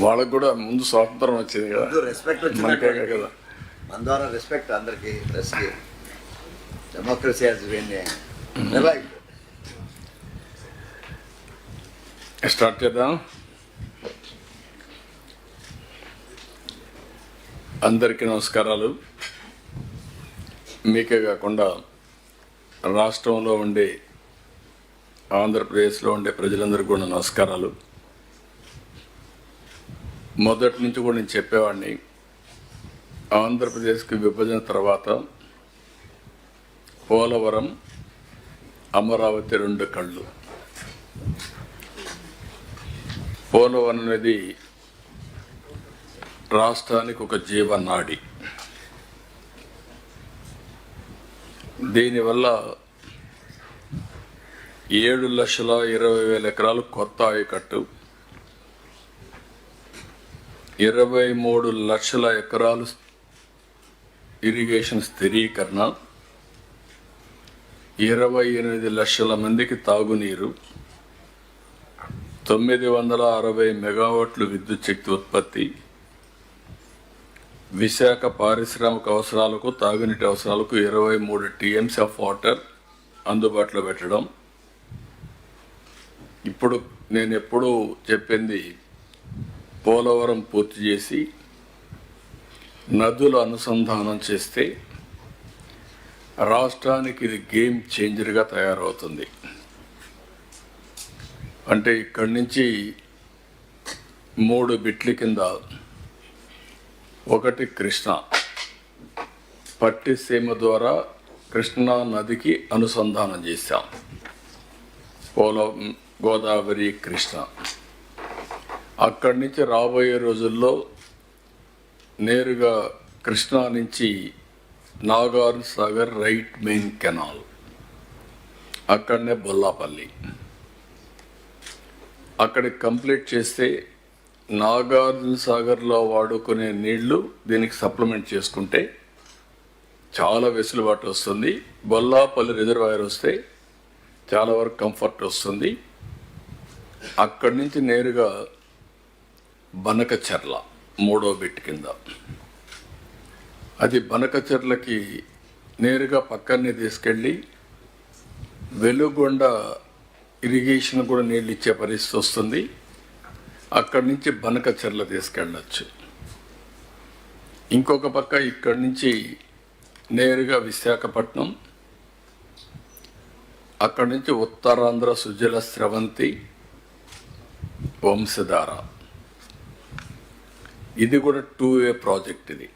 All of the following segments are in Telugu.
వాళ్ళకు కూడా ముందు స్వాతంత్రం వచ్చేది కదా, రెస్పెక్ట్ మనకే వచ్చింది కదా. మన ద్వారా రెస్పెక్ట్ అందరికి ప్రెస్కి. Democracy has been revived. Start చేద్దాం. అందరికీ నమస్కారాలు. మీకే కాకుండా రాష్ట్రంలో ఉండే, ఆంధ్రప్రదేశ్లో ఉండే ప్రజలందరికీ కూడా నమస్కారాలు. మొదటి నుంచి కూడా నేను చెప్పేవాడిని, ఆంధ్రప్రదేశ్కి విభజన తర్వాత పోలవరం, అమరావతి రెండు కళ్ళు. పోలవరం అనేది రాష్ట్రానికి ఒక జీవనాడి. దీనివల్ల 7,20,000 ఎకరాలు కొత్త ఆయకట్టు, 23 లక్షల ఎకరాలు ఇరిగేషన్ స్థిరీకరణ, 28 లక్షల మందికి తాగునీరు, 960 మెగావాట్లు విద్యుత్ శక్తి ఉత్పత్తి, విశాఖ పారిశ్రామిక అవసరాలకు, తాగునీటి అవసరాలకు 23 టీఎంసీ ఆఫ్ వాటర్ అందుబాటులో పెట్టడం. ఇప్పుడు నేను ఎప్పుడూ చెప్పింది, పోలవరం పూర్తి చేసి నదుల అనుసంధానం చేస్తే రాష్ట్రానికి ఇది గేమ్ చేంజర్గా తయారవుతుంది. అంటే ఇక్కడి నుంచి 3 బిట్ల కింద, ఒకటి కృష్ణ పట్టిసీమ ద్వారా కృష్ణా నదికి అనుసంధానం చేశాం. గోదావరి, కృష్ణ. అక్కడి నుంచి రాబోయే రోజుల్లో నేరుగా కృష్ణా నుంచి Nagarjuna Sagar right main canal, అక్కడనే బొల్లాపల్లి. అక్కడికి కంప్లీట్ చేస్తే నాగార్జున సాగర్లో వాడుకునే నీళ్లు దీనికి సప్లిమెంట్ చేసుకుంటే చాలా వెసులుబాటు వస్తుంది. బొల్లాపల్లి రిజర్వాయర్ వస్తే చాలా వరకు కంఫర్ట్ వస్తుంది. అక్కడి నుంచి నేరుగా బనకచెర్ల 3వ బిట్ కింద, అది బనకచెర్లకి నేరుగా పక్కనే తీసుకెళ్ళి వెలుగొండ ఇరిగేషన్ కూడా నీళ్ళు ఇచ్చే పరిస్థితి వస్తుంది. అక్కడి నుంచి బనకచెర్ల తీసుకెళ్ళచ్చు. ఇంకొక పక్క ఇక్కడి నుంచి నేరుగా విశాఖపట్నం, అక్కడి నుంచి ఉత్తరాంధ్ర సుజల స్రవంతి, వంశధార. ఇది కూడా 2-వే ప్రాజెక్ట్. ఇది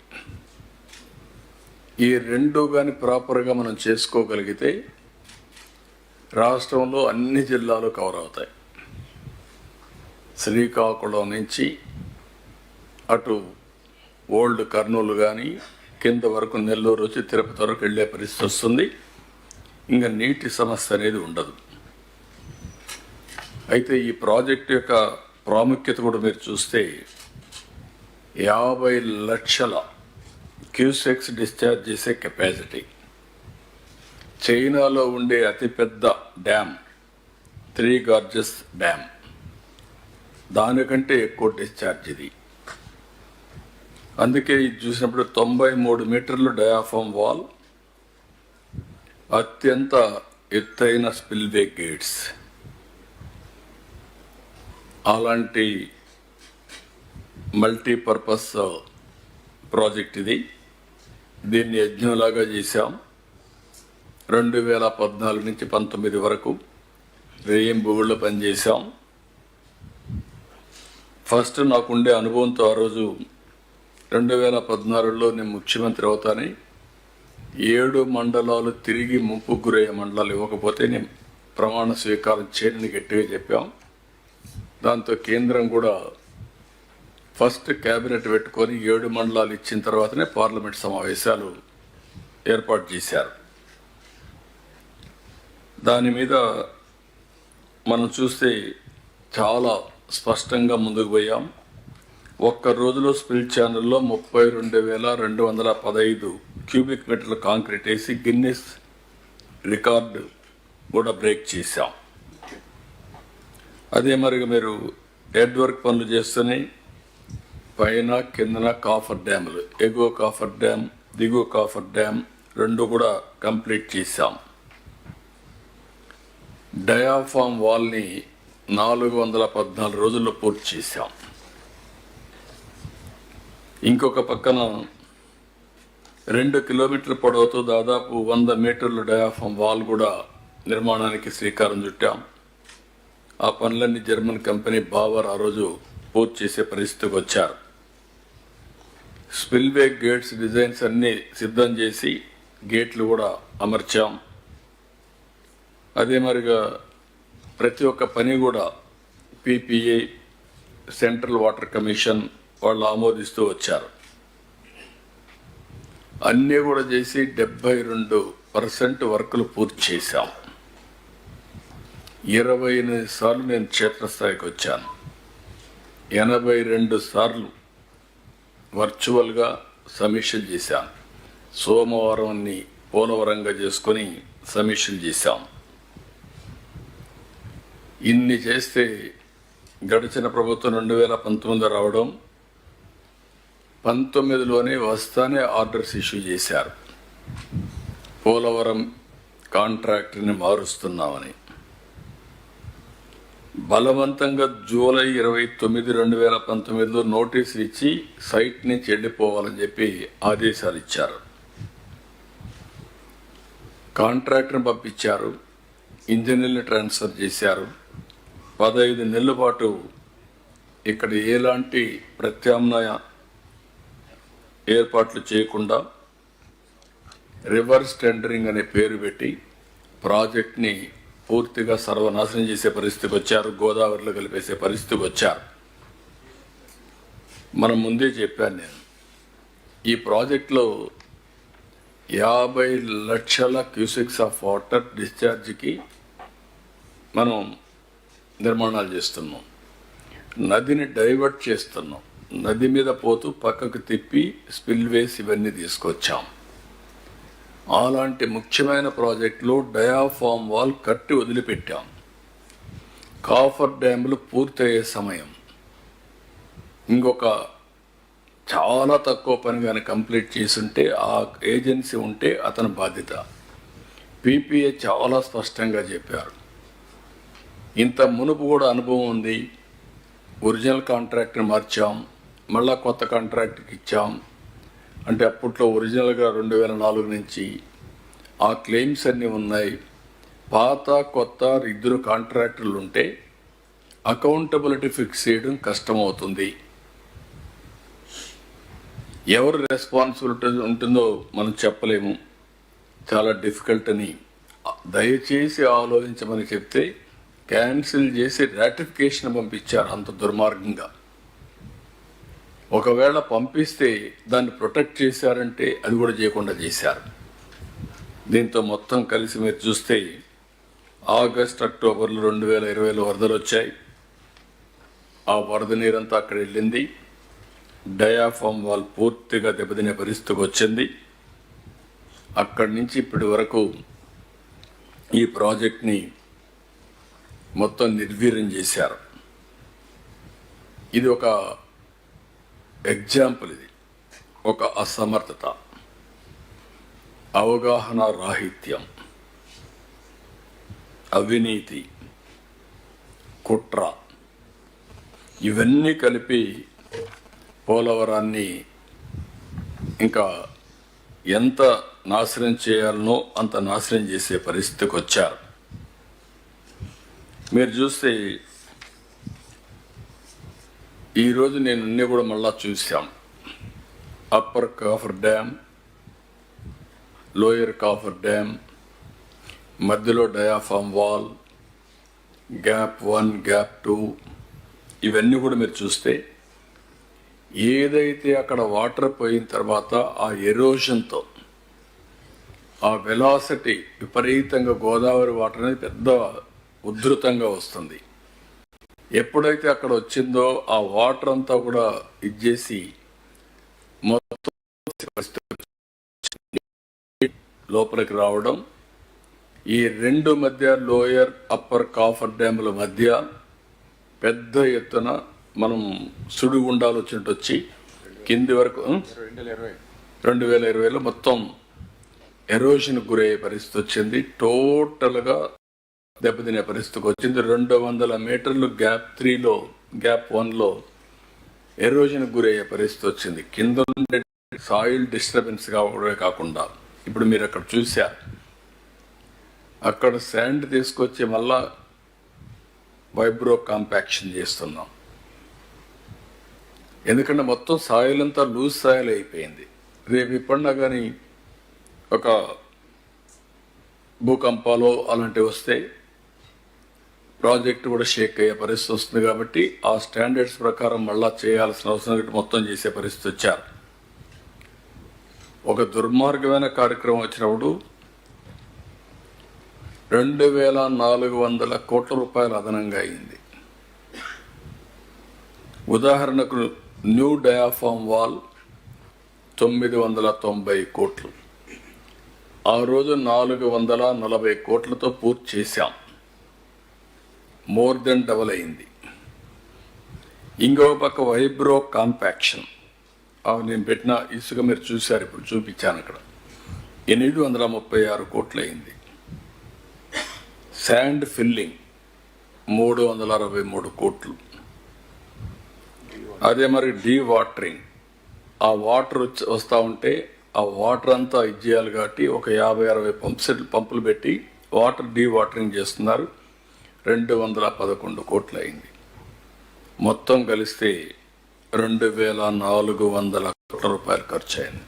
ఈ రెండు కానీ ప్రాపర్గా మనం చేసుకోగలిగితే రాష్ట్రంలో అన్ని జిల్లాలు కవర్ అవుతాయి. శ్రీకాకుళం నుంచి అటు ఓల్డ్ కర్నూలు కానీ కింద వరకు నెల్లూరు వచ్చి తిరుపతి వరకు వెళ్ళే పరిస్థితి వస్తుంది. ఇంకా నీటి సమస్య అనేది ఉండదు. అయితే ఈ ప్రాజెక్టు యొక్క ప్రాముఖ్యత కూడా మీరు చూస్తే 50 లక్షల క్యూసెక్స్ డిశ్చార్జ్ చేసే కెపాసిటీ. చైనాలో ఉండే అతిపెద్ద డ్యామ్ 3 గార్జెస్ డ్యామ్, దానికంటే ఎక్కువ డిశ్చార్జ్ ఇది. అందుకే ఇది చూసినప్పుడు 93 మీటర్లు డయాఫామ్ వాల్, అత్యంత ఎత్తైన స్పిల్వే గేట్స్. అలాంటి మల్టీపర్పస్ ప్రాజెక్ట్ ఇది. దీన్ని యజ్ఞంలాగా చేశాం. 2014 నుంచి 19 వరకు రేయింబుగుళ్ళు పనిచేశాం. ఫస్ట్ నాకుండే అనుభవంతో ఆ రోజు 2014లో నేను ముఖ్యమంత్రి అవుతానని 7 మండలాలు తిరిగి ముంపు గురయ్యే మండలాలు ఇవ్వకపోతే నేను ప్రమాణ స్వీకారం చేయని గట్టిగా చెప్పాం. దాంతో కేంద్రం కూడా ఫస్ట్ క్యాబినెట్ పెట్టుకొని 7 మండలాలు ఇచ్చిన తర్వాతనే పార్లమెంట్ సమావేశాలు ఏర్పాటు చేశారు. దాని మీద మనం చూస్తే చాలా స్పష్టంగా ముందుకు పోయాం. ఒక్క రోజులో స్పిల్ ఛానల్లో 32,215 క్యూబిక్ మీటర్ల కాంక్రీట్ వేసి గిన్నెస్ రికార్డు కూడా బ్రేక్ చేశాం. అదే మరి మీరు హెడ్ వర్క్ పనులు చేస్తూనే పైన కిందన కాఫర్ డ్యాములు, ఎగువ కాఫర్ డ్యామ్, దిగువ కాఫర్ డ్యామ్ రెండు కూడా కంప్లీట్ చేశాం. డయాఫామ్ వాల్ని 414 రోజుల్లో పూర్తి చేశాం. ఇంకొక పక్కన 2 కిలోమీటర్ల పొడవుతో దాదాపు 100 మీటర్ల డయాఫామ్ వాల్ కూడా నిర్మాణానికి శ్రీకారం చుట్టాం. ఆ పనులన్నీ జర్మన్ కంపెనీ బావర్ ఆ రోజు పూర్తి చేసే పరిస్థితికి వచ్చారు. స్పిల్వే గేట్స్ డిజైన్స్ అన్నీ సిద్ధం చేసి గేట్లు కూడా అమర్చాం. అదే మరిగా ప్రతి ఒక్క పని కూడా పిపిఏ, సెంట్రల్ వాటర్ కమిషన్ వాళ్ళు ఆమోదిస్తూ వచ్చారు. అన్నీ కూడా చేసి 72% వర్కులు పూర్తి చేశాం. 28 సార్లు నేను క్షేత్రస్థాయికి వచ్చాను. 82 సార్లు వర్చువల్గా సమీక్షలు చేశాను. సోమవారాన్ని పోలవరంగా చేసుకొని సమీక్షలు చేశాం. ఇన్ని చేస్తే గడిచిన ప్రభుత్వం 2019 రావడం, 19లోనే వస్తానే ఆర్డర్స్ ఇష్యూ చేశారు. పోలవరం కాంట్రాక్టర్ని మారుస్తున్నామని బలవంతంగా జూలై 29, 2019లో నోటీసులు ఇచ్చి సైట్ నుంచి వెళ్ళిపోవాలని చెప్పి ఆదేశాలు ఇచ్చారు. కాంట్రాక్టర్ని పంపించారు, ఇంజనీర్ని ట్రాన్స్ఫర్ చేశారు. 15 నెలల పాటు ఇక్కడ ఎలాంటి ప్రత్యామ్నాయ ఏర్పాట్లు చేయకుండా రివర్స్ టెండరింగ్ అనే పేరు పెట్టి ప్రాజెక్ట్ని పూర్తిగా సర్వనాశనం చేసే పరిస్థితికి వచ్చారు. గోదావరిలో కలిపేసే పరిస్థితికి వచ్చారు. మనం ముందే చెప్పాను నేను, ఈ ప్రాజెక్టులో 50 లక్షల క్యూసెక్స్ ఆఫ్ వాటర్ డిశ్చార్జ్కి మనం నిర్మాణాలు చేస్తున్నాం. నదిని డైవర్ట్ చేస్తున్నాం. నది మీద పోతూ పక్కకు తిప్పి స్పిల్వేస్ ఇవన్నీ తీసుకొచ్చాం. అలాంటి ముఖ్యమైన ప్రాజెక్టులో డయాఫామ్ వాల్ కట్టి వదిలిపెట్టాం. కాఫర్ డ్యాములు పూర్తయ్యే సమయం, ఇంకొక చాలా తక్కువ పని కానీ కంప్లీట్ చేసుంటే ఆ ఏజెన్సీ ఉంటే అతని బాధ్యత. పిపిఏ చాలా స్పష్టంగా చెప్పారు. ఇంత మునుపు కూడా అనుభవం ఉంది. ఒరిజినల్ కాంట్రాక్ట్ని మార్చాం, మళ్ళా కొత్త కాంట్రాక్ట్కి ఇచ్చాం. అంటే అప్పట్లో ఒరిజినల్గా 2004 నుంచి ఆ క్లెయిమ్స్ అన్నీ ఉన్నాయి. పాత కొత్త 2 కాంట్రాక్టర్లు ఉంటే అకౌంటబిలిటీ ఫిక్స్ చేయడం కష్టమవుతుంది. ఎవరు రెస్పాన్సిబిలిటీ ఉంటుందో మనం చెప్పలేము, చాలా డిఫికల్ట్ అని దయచేసి ఆలోచించమని చెప్తే క్యాన్సిల్ చేసి రాటిఫికేషన్ పంపించారు. అంత దుర్మార్గంగా. ఒకవేళ పంపిస్తే దాన్ని ప్రొటెక్ట్ చేశారంటే అది కూడా చేయకుండా చేశారు. దీంతో మొత్తం కలిసి మీరు చూస్తే ఆగస్ట్, అక్టోబర్లో 2020లో వరదలు వచ్చాయి. ఆ వరద నీరంతా అక్కడ వెళ్ళింది. డయాఫామ్ వాల్ పూర్తిగా దెబ్బతినే పరిస్థితికి వచ్చింది. అక్కడి నుంచి ఇప్పటి వరకు ఈ ప్రాజెక్ట్ని మొత్తం నిర్వీర్యం చేశారు. ఇది ఒక ఎగ్జాంపుల్. ఇది ఒక అసమర్థత, అవగాహన రాహిత్యం, అవినీతి, కుట్ర ఇవన్నీ కలిపి పోలవరాన్ని ఇంకా ఎంత నాశనం చేయాలనో అంత నాశనం చేసే పరిస్థితికి వచ్చారు. మీరు చూస్తే ఈరోజు నేను అన్నీ కూడా మళ్ళా చూసాం. Upper coffer dam, lower coffer dam, మధ్యలో డయాఫామ్ వాల్, గ్యాప్ 1, గ్యాప్ 2 ఇవన్నీ కూడా మీరు చూస్తే ఏదైతే అక్కడ వాటర్ పోయిన తర్వాత ఆ ఎరోషన్తో ఆ వెలాసిటీ విపరీతంగా గోదావరి వాటర్ అనేది పెద్ద ఉధృతంగా వస్తుంది. ఎప్పుడైతే అక్కడ వచ్చిందో ఆ వాటర్ అంతా కూడా ఇచ్చేసి మొత్తం లోపలికి రావడం, ఈ 2 మధ్య లోయర్ అప్పర్ కాఫర్ డ్యాముల మధ్య పెద్ద ఎత్తున మనం సుడిగుండాలు వచ్చినట్టు వచ్చి కింది వరకు 2020లో మొత్తం ఎరోషన్ గురయ్యే పరిస్థితి వచ్చింది. టోటల్గా దెబ్బతినే పరిస్థితికి వచ్చింది. 200 మీటర్లు గ్యాప్ 1లో ఎరోషన్ గురయ్యే పరిస్థితి వచ్చింది. కింద ఉండే సాయిల్ డిస్టర్బెన్స్ కావడమే కాకుండా ఇప్పుడు మీరు అక్కడ చూశారు, అక్కడ శాండ్ తీసుకొచ్చి మళ్ళా వైబ్రో కాంపాక్షన్ చేస్తున్నాం. ఎందుకంటే మొత్తం సాయిల్ అంతా లూజ్ సాయిల్ అయిపోయింది. రేపు ఇప్పుడన్నా కానీ ఒక భూకంపాలు అలాంటివి వస్తే ప్రాజెక్ట్ కూడా షేక్ అయ్యే పరిస్థితి వస్తుంది. కాబట్టి ఆ స్టాండర్డ్స్ ప్రకారం మళ్ళా చేయాల్సిన అవసరం మొత్తం చేసే పరిస్థితి వచ్చారు. ఒక దుర్మార్గమైన కార్యక్రమం వచ్చినప్పుడు 2400 కోట్ల రూపాయలు అదనంగా అయింది. ఉదాహరణకు న్యూ డయాఫామ్ వాల్ 990 కోట్లు, ఆ రోజు 440 కోట్లతో పూర్తి చేశాం. మోర్ దెన్ డబల్ అయింది. ఇంకో పక్క వైబ్రో కాంపాక్షన్, నేను పెట్టిన ఇసుక మీరు చూశారు, ఇప్పుడు చూపించాను అక్కడ 836 కోట్లు అయింది. శాండ్ ఫిల్లింగ్ 363 కోట్లు. అదే మరి డీ వాటరింగ్, ఆ వాటర్ వస్తూ ఉంటే ఆ వాటర్ అంతా ఇచ్చేయాలి కాబట్టి ఒక 50-60 పంపులు పెట్టి వాటర్ డీ వాటరింగ్ చేస్తున్నారు. 211 కోట్లు అయింది. మొత్తం కలిస్తే 2400 కోట్ల రూపాయలు ఖర్చు అయింది.